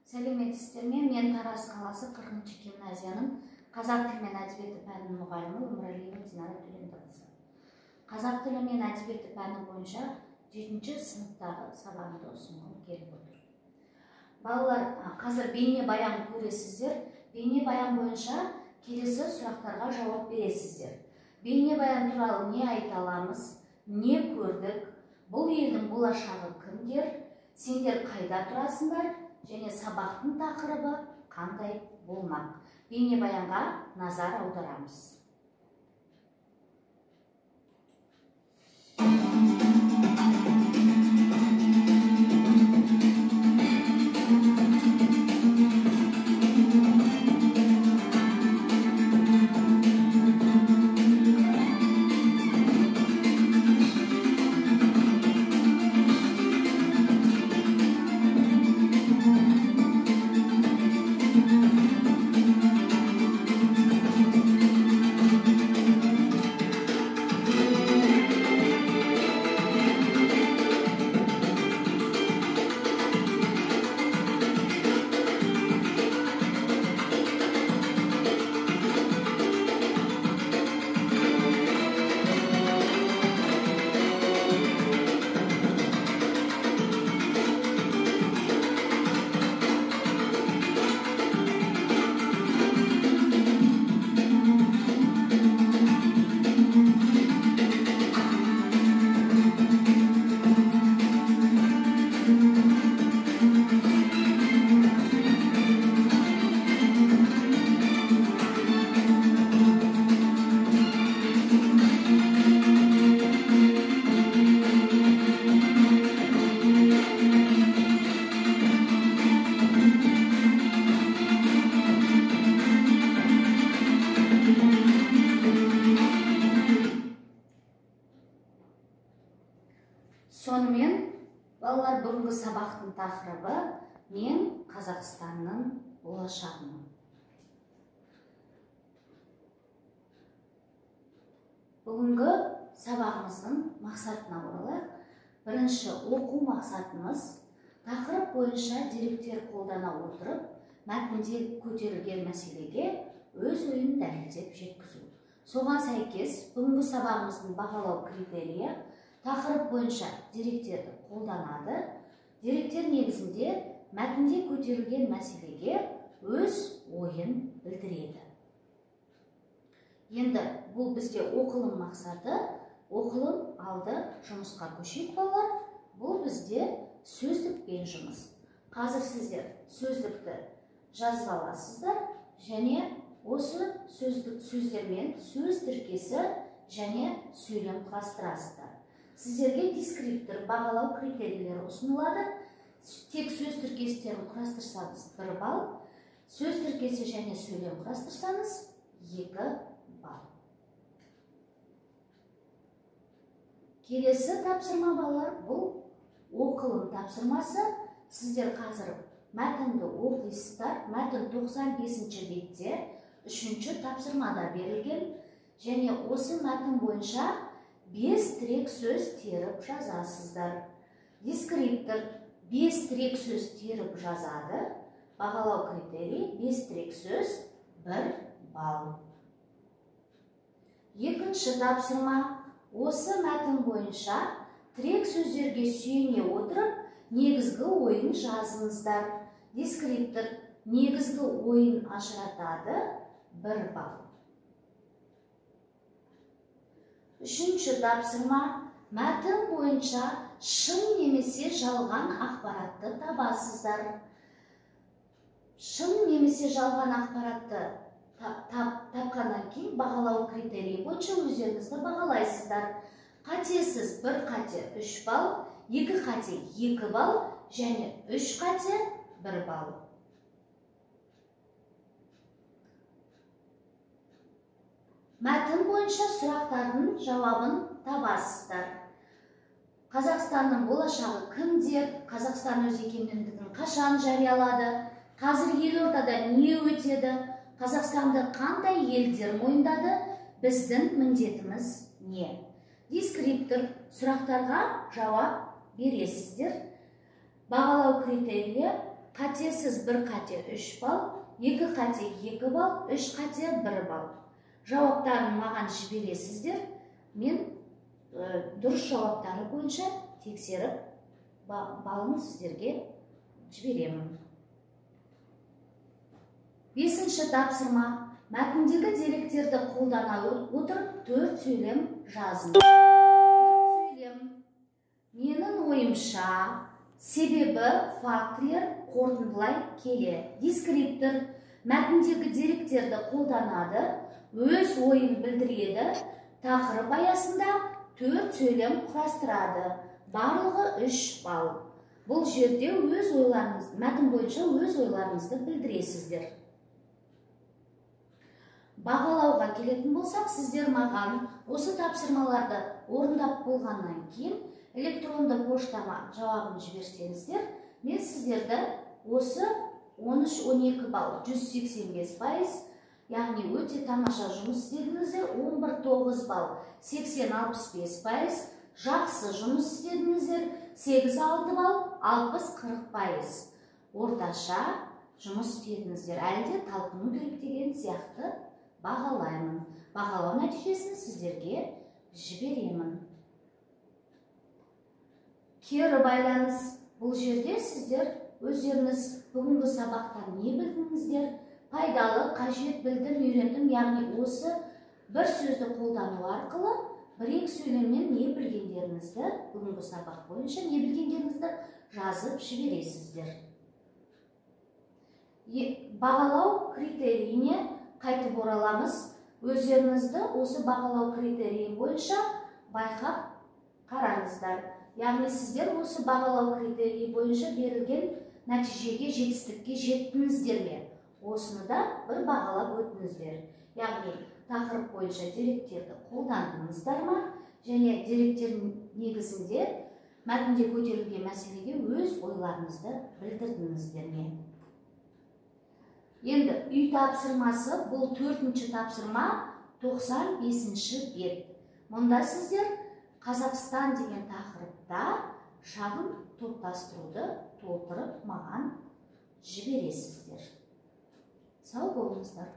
Сәлеметсіздер ме? Мен Тараз қаласы 40-ші гимназияның қазақ тілі мен әдебиеті пәнінің мұғалімі Өмірәлиева Динара Төлендіқызы. Қазақ тілі мен әдебиеті пәні бойынша 7-ші сыныптағы сабағымды ұсынғым келіп отыр. Балалар, қазір бейнебаян көресіздер. Бейнебаян бойынша келесі сұрақтарға жауап бересіздер. Бейнебаян туралы не айта аламыз, не көрдік, бұл елдің болашағы кімдер, сендер қайда тұрасыңдар, және сабақтың тақырыбы қандай болмақ. Бейнебаянға назар аударамыз. Сонымен, балалар, бүгінгі сабақтың тақырыбы мен Қазақстанның болашағымын. Бүгінгі сабағымыздың мақсатына оралайық. Бірінші оқу мақсатымыз тақырып бойынша деректер қолдана отырып, мәтінде көтерілген мәселеге өз ойын дәлелдеп жеткізу. Соған сәйкес, бүгінгі сабағымыздың бағалау критерийі тақырып бойынша деректерді қолданады. Деректер негізінде мәтінде көтерілген мәселеге өз ойын білдіреді. Енді бұл бізде оқылым мақсаты. Оқылым алды, жұмысқа көшейік балалар. Бұл бізде сөздікпен жұмыс. Қазір сіздер сөздікті жазып аласыздар және осы сөздермен сөз тіркесі және сөйлем құрастырасыздар. Сіздерге дескриптор, бағалау критерийлері ұсынылады. Тек сөз тіркестерін құрастырсаңыз 1 балл, сөз тіркесі және сөйлем құрастырсаңыз 2 балл. Келесі тапсырма балалар, бұл оқылым тапсырмасы. Сіздер қазір мәтінді оқисыздар. Мәтін 95-ші бетте 3-ші тапсырмада берілген және осы мәтін бойынша 5 тірек сөз теріп жазасыздар. Дескриптор 5 тірек сөз теріп жазады. Бағалау критерий 5 тірек сөз 1 балл. Екінші тапсырма. Осы мәтін бойынша тірек сөздерге сүйене отырып, негізгі ойын жазыңыздар. Дескриптор негізгі ойын ажыратады 1 балл. Үшінші тапсырма. Мәтін бойынша шын немесе жалған ақпаратты табасыздар. Шын немесе жалған ақпаратты тапқаннан кейін бағалау критерийі бойынша өздеріңізді бағалайсыздар. Қатесіз 1 қате 3 балл, 2 қате 2 балл және 3 қате 1 балл. Мәтін бойынша сұрақтардың жауабын табасыздар. Қазақстанның болашағы кімдер? Қазақстан өз егемендігін қашан жариялады? Қазір елордада не өтеді? Қазақстанды қандай елдер мойындады? Біздің міндетіміз не? Дескриптор сұрақтарға жауап бересіздер. Бағалау критерийі қатесіз 1 қате 3 балл, 2 қате 2 балл, 3 қате 1 балл. Жауаптарын маған жібересіздер. Мен дұрыс жауаптары бойынша тексеріп, балын сіздерге жіберемін. 5-ші тапсырма. Мәтіндегі деректерді қолдана отырып 4 сөйлем жазыңыз. 4 сөйлем. Менің ойымша, себебі фактілер қорытындылай келе. Дескриптор мәтіндегі деректерді қолданады, өз ойын білдіреді, тақырып аясында 4 сөйлем құрастырады. Барлығы 3 балл. Бұл жерде өз ойларыңыз, мәтін бойынша өз ойларыңызды білдіресіздер. Бағалауға келетін болсақ, сіздер маған осы тапсырмаларды орындап болғаннан кейін электронды поштама жауабын жіберсеңіздер, мен сіздерді осы 13-12 балл, 185%, яғни өте тамаша жұмыс істедіңіздер, 11-9 балл, 80-65%, жақсы жұмыс істедіңіздер, 8-6 балл, 60-40%, орташа жұмыс істедіңіздер, әлде талпыну керек деген сияқты бағалаймын. Бағалау нәтижесін сіздерге жіберемін. Кері байланыс. Бұл жерде сіздер өздеріңіз бүгінгі сабақтан не білдіңіздер? Пайдалы, қажет, білдім, үйрендім, яғни осы бір сөзді қолдану арқылы бір-екі сөйлемнен не білгендеріңізді, бүгінгі сабақ бойынша не білгендеріңізді жазып жібересіздер. Бағалау критерийіне қайтып ораламыз. Өздеріңізді осы бағалау критерийі бойынша байқап қараңыздар. Яғни сіздер осы бағалау критерийі бойынша берілген нәтижеге, жетістікке жеттіңіздер ме? Осыны да бір бағалап өтіңіздер. Яғни тақырып бойынша деректерді қолдандыңыздар ма? Және деректер негізінде мәтінде көтерілген мәселеге өз ойларыңызды білдірдіңіздер ме? Енді үй тапсырмасы, бұл 4-ші тапсырма, 95-ші бет. Мұнда сіздер Қазақстан деген тақырыпта шағын топтастыруды толтырып маған жібересіздер. Сау болыңыздар.